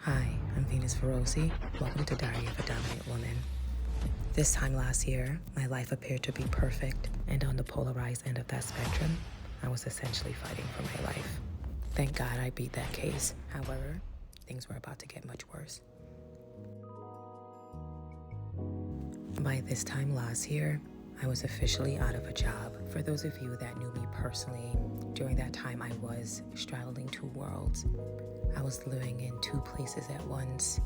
Hi, I'm Venus Ferozi. Welcome to Diary of a Dominant Woman. This time last year, my life appeared to be perfect, and on the polarized end of that spectrum, I was essentially fighting for my life. Thank God I beat that case. However, things were about to get much worse. By this time last year, I was officially out of a job. For those of you that knew me personally, during that time I was straddling two worlds. I was living in two places at once,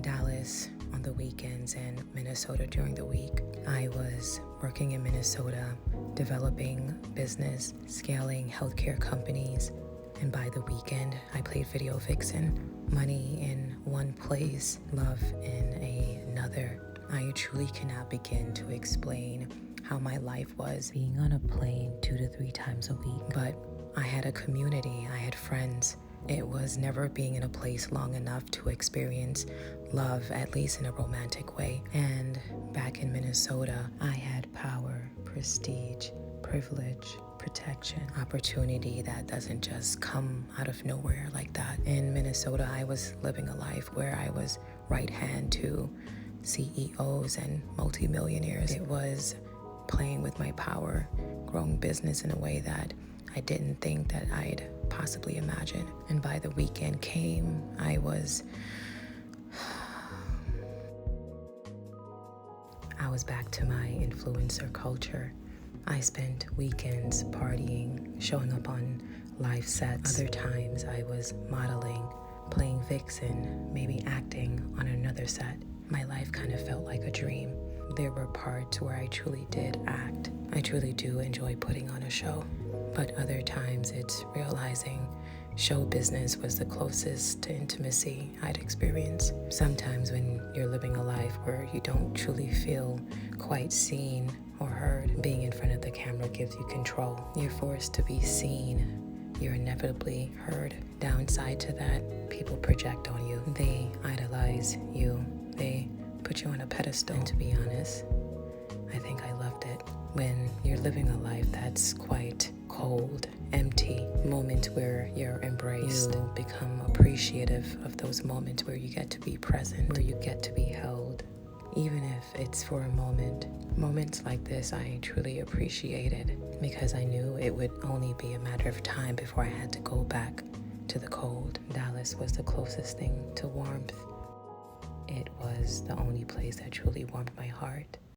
Dallas on the weekends and Minnesota during the week. I was working in Minnesota, developing business, scaling healthcare companies, and by the weekend, I played video vixen. Money in one place, love in another. I truly cannot begin to explain how my life was being on a plane 2 to 3 times a week. But I had a community, I had friends. It was never being in a place long enough to experience love, at least in a romantic way. And back in Minnesota, I had power, prestige, privilege, protection, opportunity that doesn't just come out of nowhere like that. In Minnesota, I was living a life where I was right hand to CEOs and multimillionaires. It was playing with my power, growing business in a way that I didn't think that I'd possibly imagine. And by the weekend came, I was back to my influencer culture. I spent weekends partying, showing up on live sets. Other times I was modeling, playing vixen, maybe acting on another set. My life kind of felt like a dream. There were parts where I truly did act. I truly do enjoy putting on a show. But other times it's realizing show business was the closest to intimacy I'd experienced. Sometimes when you're living a life where you don't truly feel quite seen or heard, being in front of the camera gives you control. You're forced to be seen. You're inevitably heard. Downside to that, people project on you. They idolize you. They put you on a pedestal. And to be honest, I think I loved it. When you're living a life that's quite cold, empty, moments where you're embraced, you become appreciative of those moments where you get to be present, where you get to be held. Even if it's for a moment. Moments like this I truly appreciated because I knew it would only be a matter of time before I had to go back to the cold. Dallas was the closest thing to warmth. It was the only place that truly warmed my heart.